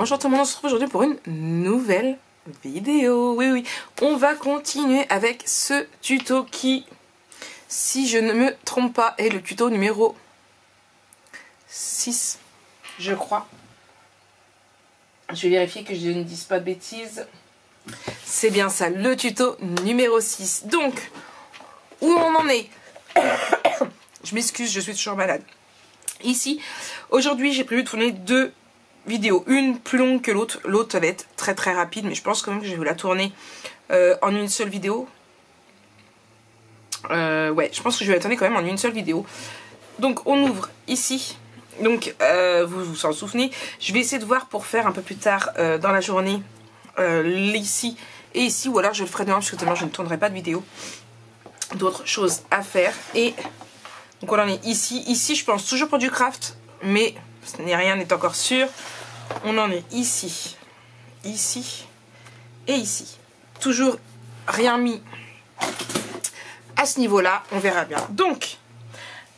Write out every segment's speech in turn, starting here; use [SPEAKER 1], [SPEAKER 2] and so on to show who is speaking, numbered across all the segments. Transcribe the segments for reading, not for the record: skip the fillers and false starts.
[SPEAKER 1] Bonjour tout le monde, on se retrouve aujourd'hui pour une nouvelle vidéo. Oui, oui, on va continuer avec ce tuto qui, si je ne me trompe pas, est le tuto numéro 6, je crois. Je vais vérifier que je ne dise pas de bêtises. C'est bien ça, le tuto numéro 6. Donc, où on en est? Je m'excuse, je suis toujours malade. Ici, aujourd'hui, j'ai prévu de tourner deux vidéos. Une plus longue que l'autre. L'autre va être très très rapide, mais je pense quand même que je vais la tourner en une seule vidéo. Ouais, je pense que je vais la tourner quand même en une seule vidéo. Donc, on ouvre ici. Donc, vous vous en souvenez. Je vais essayer de voir pour faire un peu plus tard dans la journée ici et ici, ou alors je le ferai demain parce que demain je ne tournerai pas de vidéo. D'autres choses à faire. Et donc on en est ici. Ici, je pense toujours pour du craft, mais rien n'est encore sûr. On en est ici, ici et ici. Toujours rien mis à ce niveau-là. On verra bien. Donc,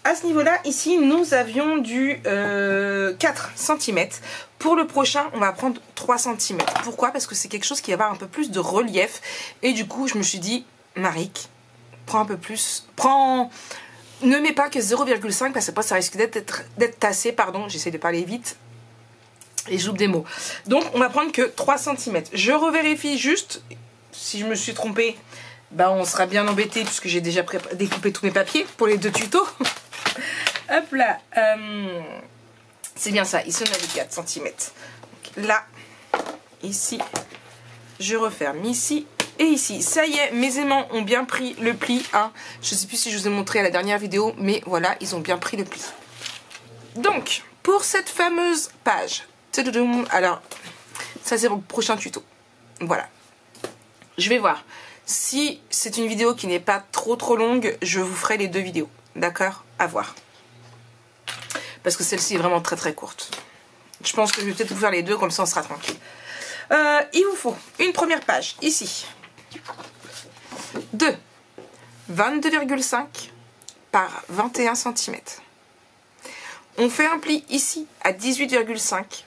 [SPEAKER 1] à ce niveau-là, ici, nous avions du 4 cm. Pour le prochain, on va prendre 3 cm. Pourquoi? Parce que c'est quelque chose qui va avoir un peu plus de relief. Et du coup, je me suis dit, Maric, prends un peu plus. Ne mets pas que 0,5 parce que après, ça risque d'être tassé. Pardon, j'essaie de parler vite. Et j'oublie des mots. Donc, on va prendre que 3 cm. Je revérifie juste. Si je me suis trompée, bah, on sera bien embêté puisque j'ai déjà découpé tous mes papiers pour les deux tutos. Hop là, c'est bien ça, ici on a des 4 cm. Donc, là, ici, je referme ici et ici. Ça y est, mes aimants ont bien pris le pli. Hein. Je ne sais plus si je vous ai montré à la dernière vidéo, mais voilà, ils ont bien pris le pli. Donc, pour cette fameuse page, alors, ça c'est pour le prochain tuto. Voilà. Je vais voir. Si c'est une vidéo qui n'est pas trop longue, je vous ferai les deux vidéos. D'accord? À voir. Parce que celle-ci est vraiment très courte. Je pense que je vais peut-être vous faire les deux, comme ça on sera tranquille. Il vous faut une première page, ici, de 22,5 par 21 cm. On fait un pli ici à 18,5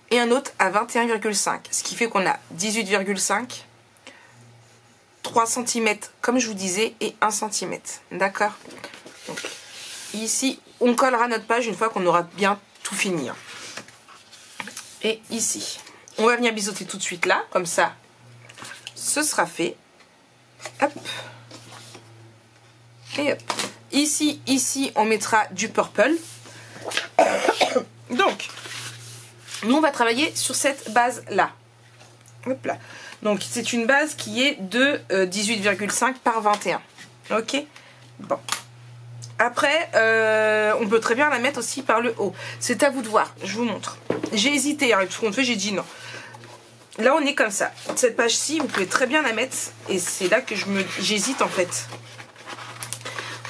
[SPEAKER 1] et un autre à 21,5. Ce qui fait qu'on a 18,5, 3 cm comme je vous disais et 1 cm. D'accord? Donc ici, on collera notre page une fois qu'on aura bien tout fini. Et ici, on va venir biseauter tout de suite là, comme ça, ce sera fait. Hop. Et hop. Ici, on mettra du purple. Donc, nous, on va travailler sur cette base-là. Hop là. Donc, c'est une base qui est de 18,5 par 21. Ok? Bon. Après, on peut très bien la mettre aussi par le haut. C'est à vous de voir. Je vous montre. J'ai hésité. Hein, tout ce qu'on fait, j'ai dit non. Là, on est comme ça. Cette page-ci, vous pouvez très bien la mettre. Et c'est là que j'hésite en fait.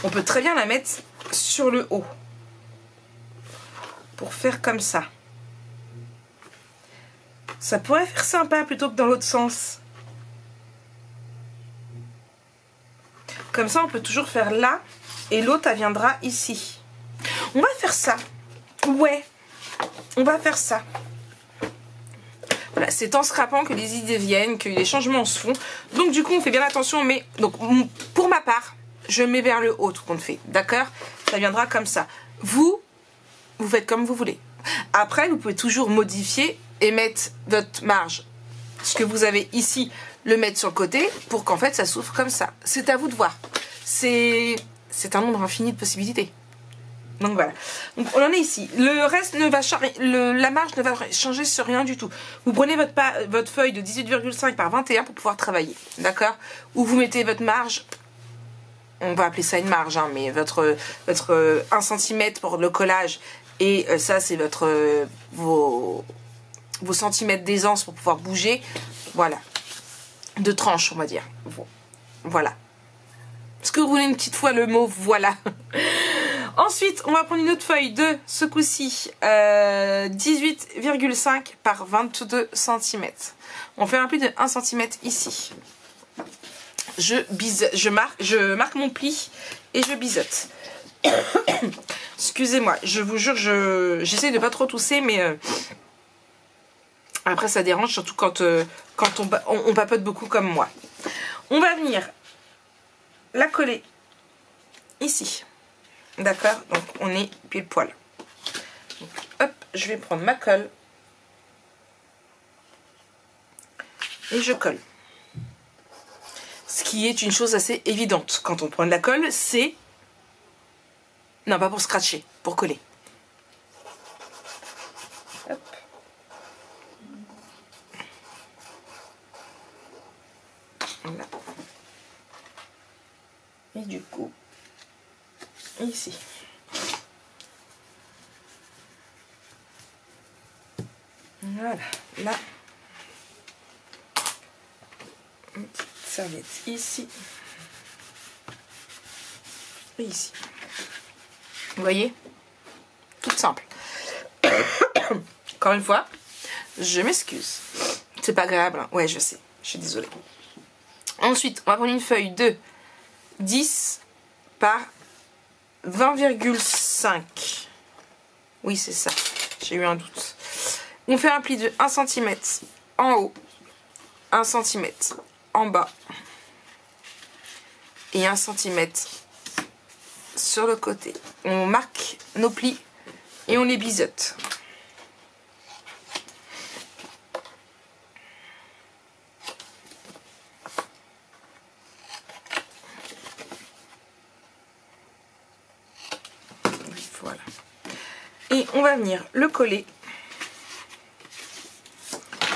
[SPEAKER 1] On peut très bien la mettre sur le haut. Pour faire comme ça. Ça pourrait faire sympa plutôt que dans l'autre sens. Comme ça, on peut toujours faire là. Et l'autre, elle viendra ici. On va faire ça. Ouais. On va faire ça. Voilà, c'est en scrapant que les idées viennent, que les changements se font. Donc, du coup, on fait bien attention. Mais, donc, pour ma part, je mets vers le haut tout qu'on fait. D'accord? Ça viendra comme ça. Vous faites comme vous voulez. Après, vous pouvez toujours modifier et mettre votre marge. Ce que vous avez ici, le mettre sur le côté pour qu'en fait, ça s'ouvre comme ça. C'est à vous de voir. C'est un nombre infini de possibilités. Donc voilà. Donc on en est ici. Le reste ne va changer, la marge ne va changer sur rien du tout. Vous prenez votre feuille de 18,5 par 21 pour pouvoir travailler. D'accord? Ou vous mettez votre marge. On va appeler ça une marge, hein, mais votre 1 cm pour le collage. Et ça, c'est vos centimètres d'aisance pour pouvoir bouger. Voilà. De tranche, on va dire. Voilà. Est-ce que vous voulez une petite fois le mot voilà? Ensuite, on va prendre une autre feuille de ce coup-ci 18,5 par 22 cm. On fait un pli de 1 cm ici. Je marque mon pli et je biseaute. Excusez-moi, je vous jure, j'essaie de pas trop tousser, mais Après, ça dérange, surtout quand on papote beaucoup comme moi. On va venir la coller ici. D'accord? Donc, on est pile poil. Donc, hop, je vais prendre ma colle. Et je colle. Ce qui est une chose assez évidente. Quand on prend de la colle, c'est... Non, pas pour scratcher, pour coller. Hop. Voilà. Et du coup, ici. Voilà, là. Une petite serviette ici. Et ici. Vous voyez? Tout simple. Encore une fois, je m'excuse. C'est pas agréable, hein. Ouais, je sais. Je suis désolée. Ensuite, on va prendre une feuille de 10 par 20,5. Oui, c'est ça. J'ai eu un doute. On fait un pli de 1 cm en haut, 1 cm en bas et 1 cm sur le côté. On marque nos plis et on les biseaute. Voilà. Et on va venir le coller.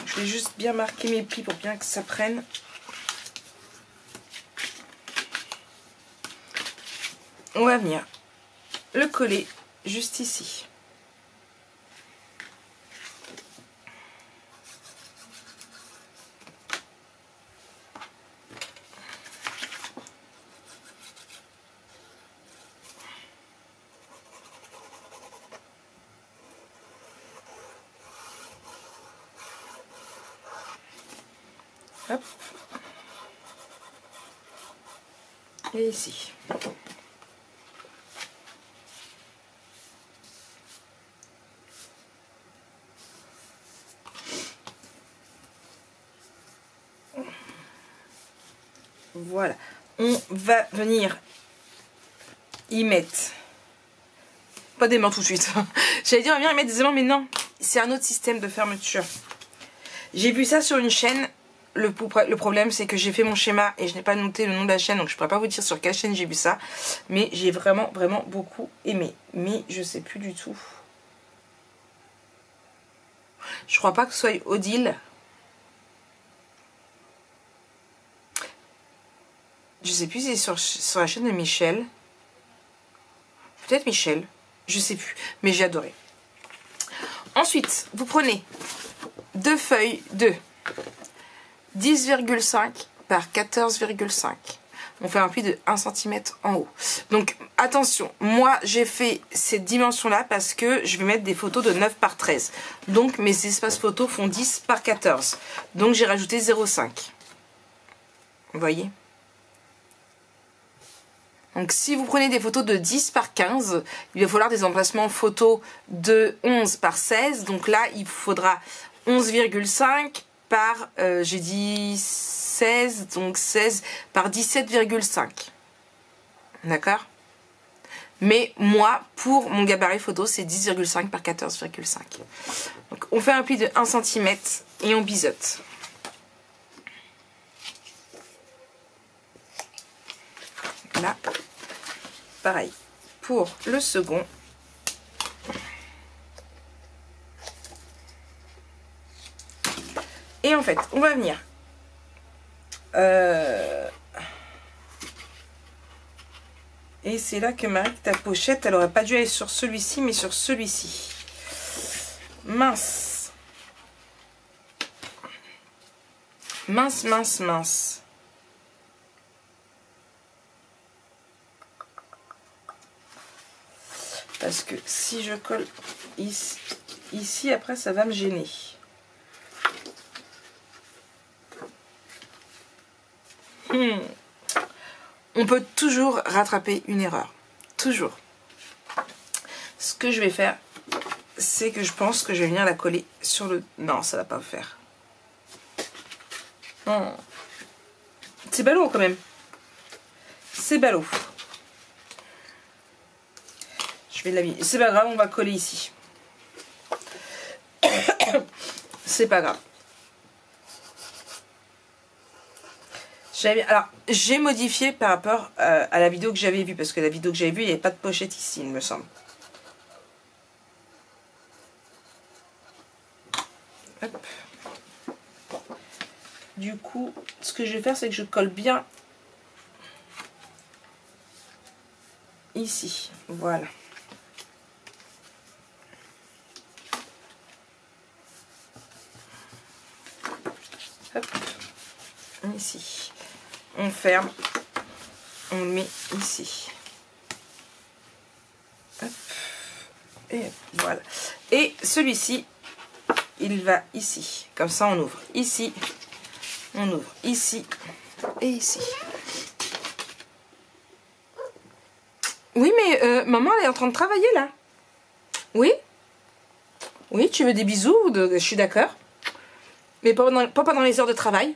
[SPEAKER 1] Je vais juste bien marquer mes plis pour bien que ça prenne. On va venir le coller juste ici. Hop. Et ici. Voilà. On va venir y mettre... Pas des mains tout de suite. J'allais dire on va venir y mettre des aimants, mais non. C'est un autre système de fermeture. J'ai vu ça sur une chaîne. Le problème, c'est que j'ai fait mon schéma et je n'ai pas noté le nom de la chaîne, donc je ne pourrais pas vous dire sur quelle chaîne j'ai vu ça. Mais j'ai vraiment, vraiment beaucoup aimé. Mais je sais plus du tout. Je crois pas que ce soit Odile. Je sais plus si c'est sur la chaîne de Michel. Peut-être Michel. Je sais plus. Mais j'ai adoré. Ensuite, vous prenez deux feuilles de 10,5 par 14,5. On fait un pli de 1 cm en haut. Donc attention, moi j'ai fait cette dimension là parce que je vais mettre des photos de 9 par 13. Donc mes espaces photos font 10 par 14. Donc j'ai rajouté 0,5. Vous voyez? Donc si vous prenez des photos de 10 par 15, il va falloir des emplacements photos de 11 par 16. Donc là il faudra 11,5 par, j'ai dit 16, donc 16 par 17,5. D'accord? Mais moi, pour mon gabarit photo, c'est 10,5 par 14,5. Donc on fait un pli de 1 cm et on biseaute. Là, pareil. Pour le second, et en fait, on va venir et c'est là que Marie, ta pochette, elle aurait pas dû aller sur celui-ci, mais sur celui-ci. Mince. Mince, mince, mince. Parce que si je colle ici, après, ça va me gêner. On peut toujours rattraper une erreur. Toujours. Ce que je vais faire, c'est que je pense que je vais venir la coller sur le... Non, ça va pas faire. Oh. C'est ballot quand même. C'est ballot. Je vais l'habiller. C'est pas grave, on va coller ici. C'est pas grave. Alors, j'ai modifié par rapport à la vidéo que j'avais vue. Parce que la vidéo que j'avais vue, il n'y avait pas de pochette ici, il me semble. Hop. Du coup, ce que je vais faire, c'est que je colle bien ici. Voilà. Hop. Ici. On ferme. On le met ici. Hop. Et voilà. Et celui-ci, il va ici. Comme ça, on ouvre ici. On ouvre ici et ici. Oui, mais maman, elle est en train de travailler, là. Oui? Oui, tu veux des bisous? Je suis d'accord. Mais pas pendant les heures de travail.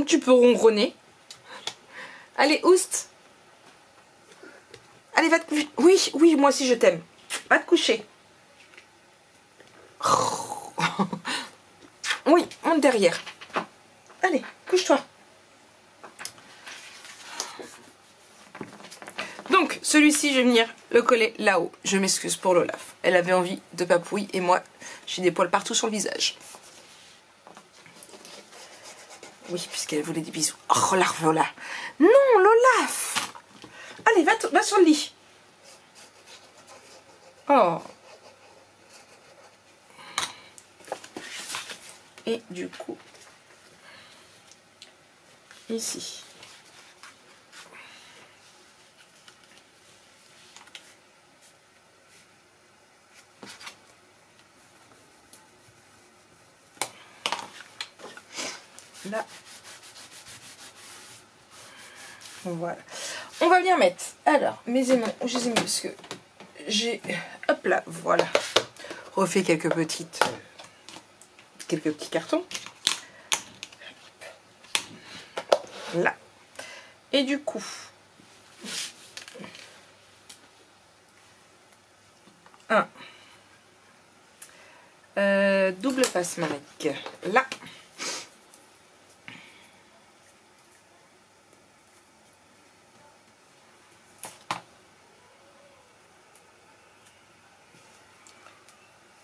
[SPEAKER 1] Tu peux ronronner. Allez, oust. Allez, va te coucher. Oui, oui, moi aussi, je t'aime. Va te coucher. Oui, monte derrière. Allez, couche-toi. Donc, celui-ci, je vais venir le coller là-haut. Je m'excuse pour l'Olaf. Elle avait envie de papouille et moi, j'ai des poils partout sur le visage. Oui, puisqu'elle voulait des bisous. Oh, la voilà. Non, l'Olaf. Allez, va sur le lit. Oh. Et du coup, ici. Là. Voilà. On va venir mettre, alors, mes aimants, où je les ai mis, parce que j'ai, hop là, voilà. Refait quelques petits cartons. Là. Et du coup, double face mannequin. Là.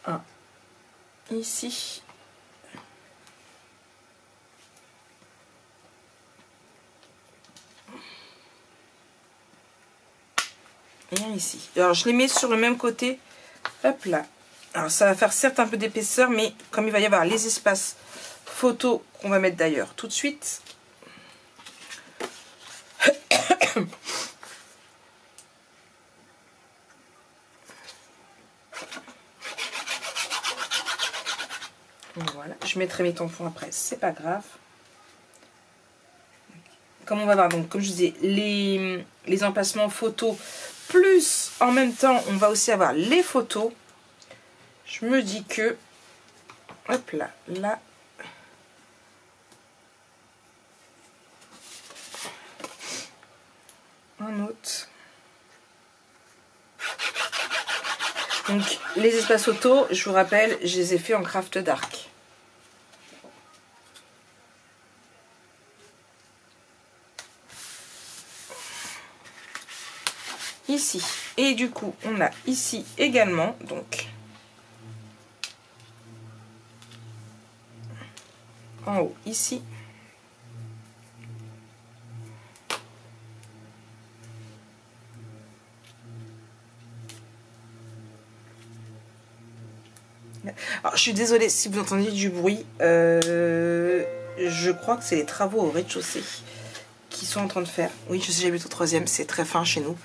[SPEAKER 1] Un. Ici. Et un ici. Alors je les mets sur le même côté. Hop là. Alors ça va faire certes un peu d'épaisseur, mais comme il va y avoir les espaces photos qu'on va mettre d'ailleurs tout de suite. Voilà, je mettrai mes tampons après, c'est pas grave. Comme on va voir, donc comme je disais, les emplacements photos, plus en même temps, on va aussi avoir les photos. Je me dis que, hop là, là, un autre. Donc les espaces photos, je vous rappelle, je les ai fait en craft dark. Ici. Et du coup, on a ici également, donc, en haut, ici. Alors, je suis désolée si vous entendez du bruit. Je crois que c'est les travaux au rez-de-chaussée qui sont en train de faire. Oui, je sais, j'habite au 3e, c'est très fin chez nous.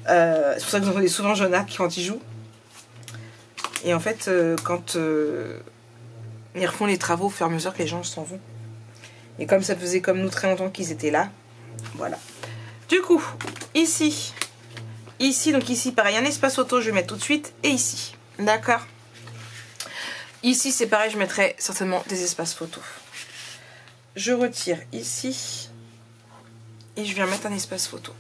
[SPEAKER 1] C'est pour ça que vous entendez souvent Jonathan quand il joue. Et en fait, quand ils refont les travaux au fur et à mesure que les gens s'en vont. Et comme ça faisait comme nous très longtemps qu'ils étaient là, voilà. Du coup, ici, donc ici, pareil, un espace auto, je vais mettre tout de suite, et ici. D'accord. Ici, c'est pareil, je mettrai certainement des espaces photos. Je retire ici et je viens mettre un espace photo.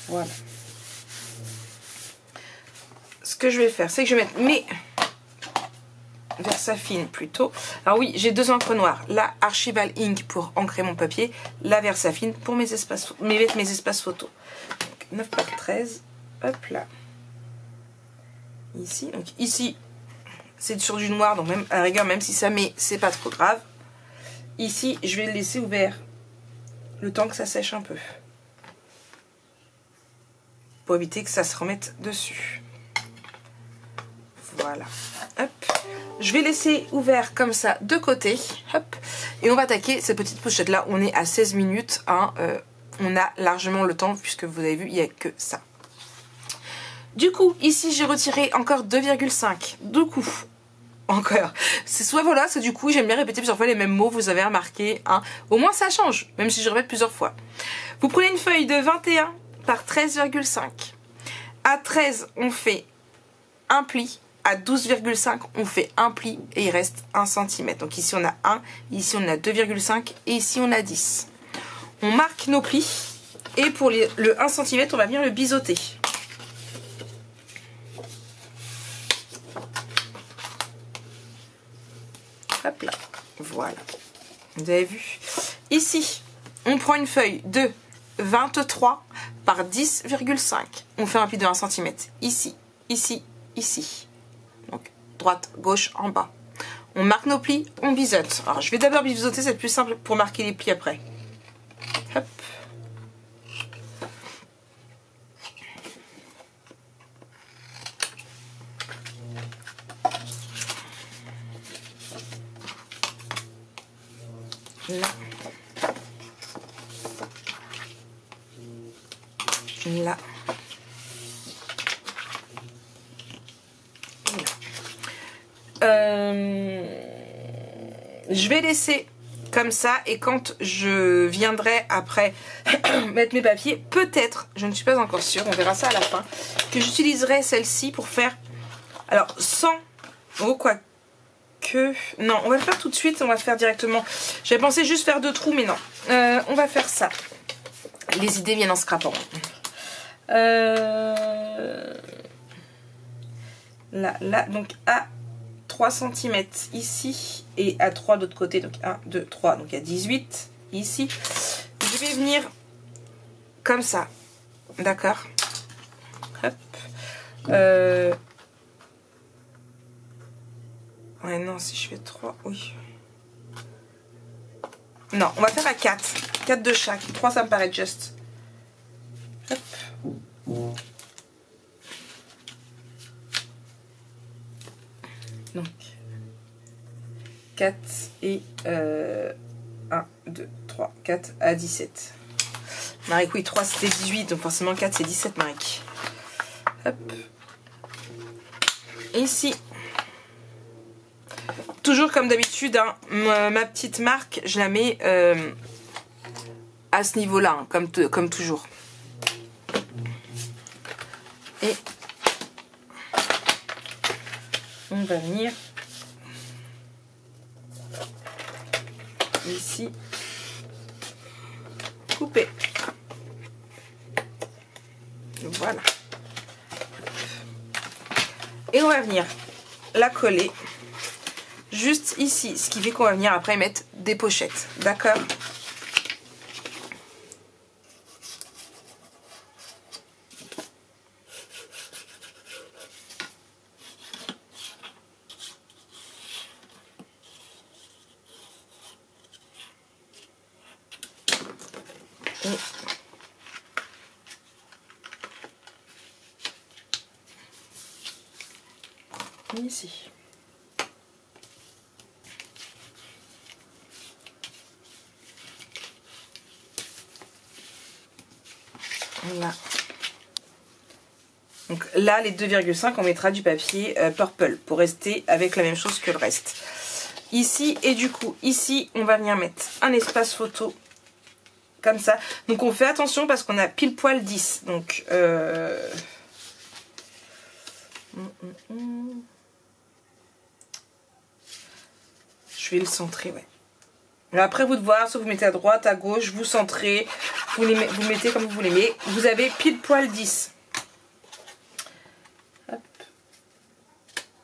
[SPEAKER 1] Voilà. Ce que je vais faire, c'est que je vais mettre mes Versafine plutôt. Alors oui, j'ai 2 encres noires. La Archival Ink pour ancrer mon papier. La Versafine pour mes espaces photos. Donc, 9 par 13. Hop là. Ici. Donc ici, c'est sur du noir. Donc même à la rigueur, même si ça met, c'est pas trop grave. Ici, je vais le laisser ouvert le temps que ça sèche un peu. Pour éviter que ça se remette dessus. Voilà. Hop. Je vais laisser ouvert comme ça de côté. Hop. Et on va attaquer cette petite pochette là. On est à 16 minutes. Hein. On a largement le temps puisque vous avez vu, il n'y a que ça. Du coup, ici j'ai retiré encore 2,5. Du coup, encore. C'est soit voilà, c'est du coup, j'aime bien répéter plusieurs fois les mêmes mots, vous avez remarqué. Hein. Au moins ça change, même si je répète plusieurs fois. Vous prenez une feuille de 21 par 13,5. À 13, on fait un pli. À 12,5, on fait un pli et il reste 1 cm. Donc ici on a 1, ici on a 2,5 et ici on a 10. On marque nos plis et pour le 1 cm, on va venir le biseauter. Hop là, voilà. Vous avez vu. Ici, on prend une feuille de 23 par 10,5. On fait un pli de 1 cm. Ici, ici, ici. Donc, droite, gauche, en bas. On marque nos plis, on biseaute. Alors, je vais d'abord biseauter, c'est plus simple pour marquer les plis après. Hop. Là. Là. Je vais laisser comme ça et quand je viendrai après mettre mes papiers, peut-être, je ne suis pas encore sûre, on verra ça à la fin, que j'utiliserai celle-ci pour faire, alors sans, oh quoi que, non, on va le faire tout de suite, on va faire directement, j'avais pensé juste faire 2 trous mais non, on va faire ça, les idées viennent en scrapant. Là, donc à 3 cm ici et à 3 de l'autre côté, donc 1, 2, 3, donc il y a 18 ici. Je vais venir comme ça, d'accord. Hop. Ouais, non, si je fais 3, oui. Non, on va faire à 4. 4 de chaque. 3, ça me paraît juste. Hop. Donc, 4 et 1, 2, 3, 4 à 17. Marik, oui, 3 c'était 18, donc forcément 4 c'est 17, Marik. Hop. Et ici, toujours comme d'habitude, hein, ma petite marque, je la mets à ce niveau-là, hein, comme toujours. Et on va venir ici couper. Voilà. Et on va venir la coller juste ici, ce qui fait qu'on va venir après mettre des pochettes, d'accord? Ici. Là. Donc là, les 2,5, on mettra du papier purple pour rester avec la même chose que le reste. ici. Et du coup, ici, on va venir mettre un espace photo. Comme ça. Donc on fait attention parce qu'on a pile poil 10. Donc je vais le centrer, ouais. Mais après vous de voir, soit vous mettez à droite, à gauche, vous centrez, vous mettez comme vous voulez. Mais vous avez pile poil 10. Hop.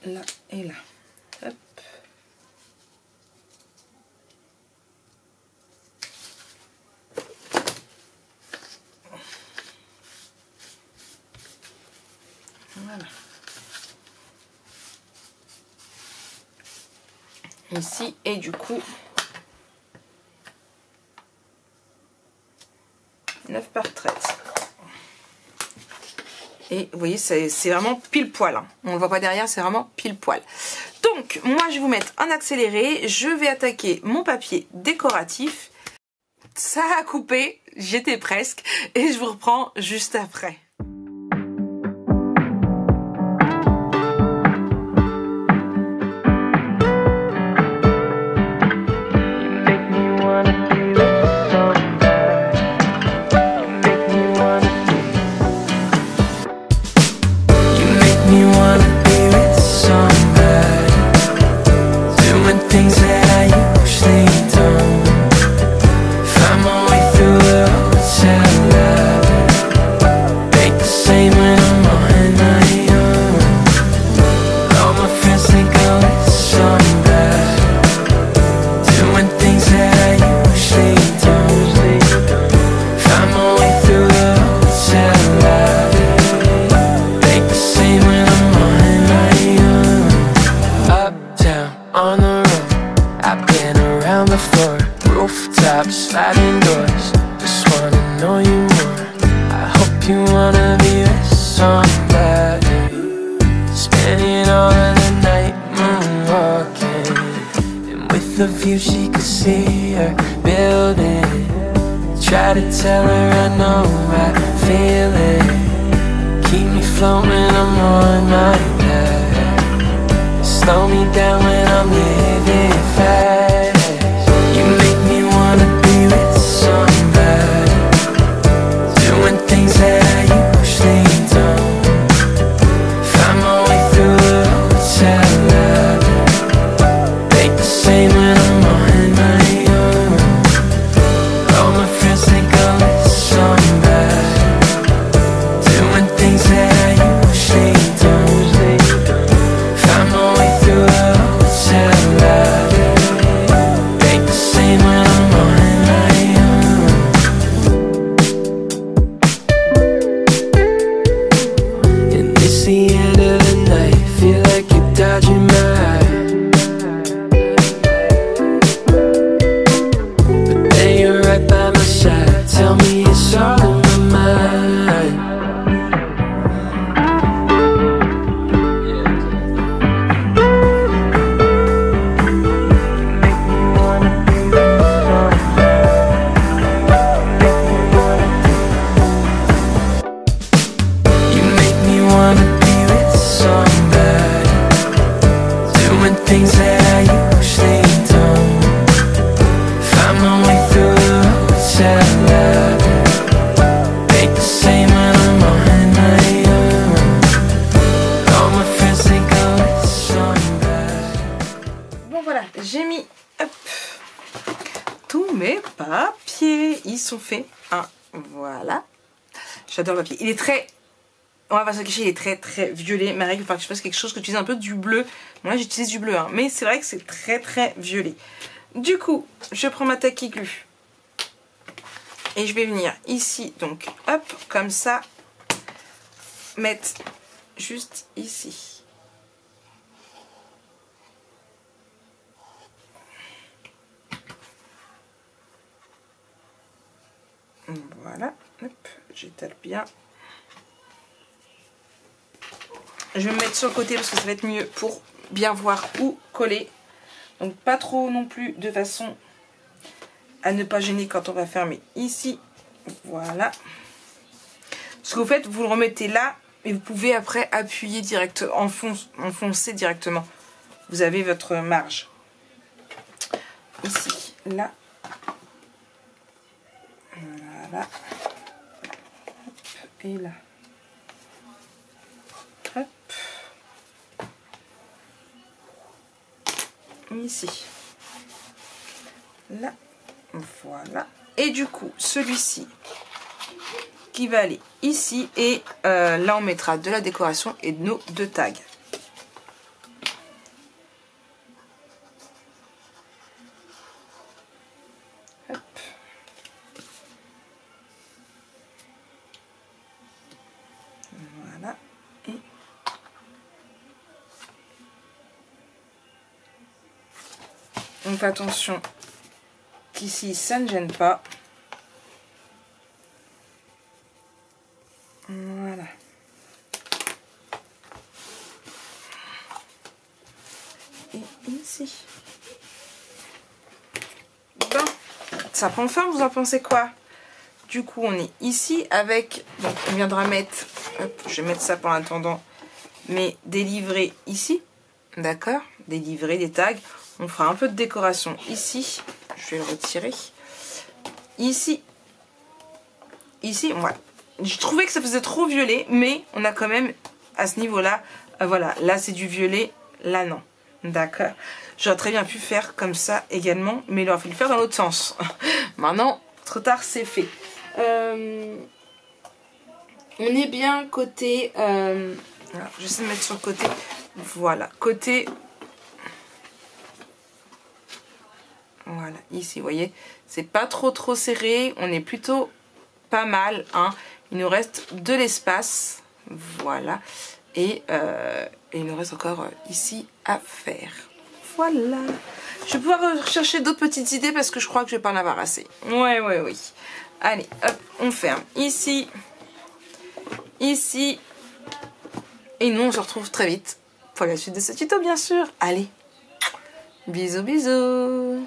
[SPEAKER 1] Là et là. Hop. Voilà. Ici et du coup 9 par 13. Et vous voyez, c'est vraiment pile poil. Hein. On ne le voit pas derrière, c'est vraiment pile poil. Donc, moi, je vais vous mettre en accéléré. Je vais attaquer mon papier décoratif. Ça a coupé, j'étais presque. Et je vous reprends juste après.
[SPEAKER 2] The view, she could see her building. Try to tell her I know I feel it. Keep me floating, I'm on my back. Slow me down when I'm living fast. You make me wanna be with somebody, doing things that I usually don't. Find my way through the hotel lobby, make the same when I'm on my own. All my friends think I'm with somebody, doing things that I usually don't. Find my way through the hotel lobby, make the same when I'm on my own. And it's the end of the night, feel like you're dodging my eye. Right by my side, tell me it's all in my mind. You make me wanna be with somebody, doing things that I usually don't. Find my way through the hotel lobby, make the same when I'm on my own. All my friends think I'm with somebody.
[SPEAKER 1] Bon voilà, j'ai mis hop, tous mes papiers. Ils sont faits. Hein, voilà. J'adore le papier. Il est très... On va pas se cacher, il est très très violet. Marie, il va falloir que je fasse quelque chose, que j'utilise un peu du bleu. Moi j'utilise du bleu, hein, mais c'est vrai que c'est très très violet. Du coup, je prends ma tacky glue. Et je vais venir ici, donc hop, comme ça, mettre juste ici. Voilà, hop, j'étale bien. Je vais me mettre sur le côté parce que ça va être mieux pour bien voir où coller. Donc pas trop non plus, de façon à ne pas gêner quand on va fermer ici. Voilà. Ce que vous faites, vous le remettez là et vous pouvez après appuyer direct, enfoncer directement. Vous avez votre marge. ici, là. Voilà. Hop, et là. Hop. Ici. Là. Voilà. Et du coup, celui-ci qui va aller ici. Et là, on mettra de la décoration et nos 2 tags. Hop. Voilà. Et donc attention qu'ici ça ne gêne pas. Voilà. Et ici. Bon, ça prend forme, vous en pensez quoi? Du coup, on est ici avec, donc on viendra mettre, hop, je vais mettre ça pour l'attendant, mais des livrets ici, d'accord? Des livrets, des tags. On fera un peu de décoration ici. Je vais le retirer. Ici. Ici, voilà. Je trouvais que ça faisait trop violet, mais on a quand même, à ce niveau-là, voilà. Là, c'est du violet. Là, non. D'accord. J'aurais très bien pu faire comme ça également, mais il aurait fallu le faire dans l'autre sens. Maintenant, trop tard, c'est fait. On est bien côté... j'essaie de mettre sur le côté. Voilà. Côté... Voilà, ici, vous voyez, c'est pas trop serré, on est plutôt pas mal, hein. Il nous reste de l'espace, voilà, et il nous reste encore ici à faire. Voilà, je vais pouvoir rechercher d'autres petites idées parce que je crois que je vais pas en avoir assez. Ouais, oui. Allez, hop, on ferme ici, ici, et nous on se retrouve très vite pour la suite de ce tuto, bien sûr. Allez, bisous.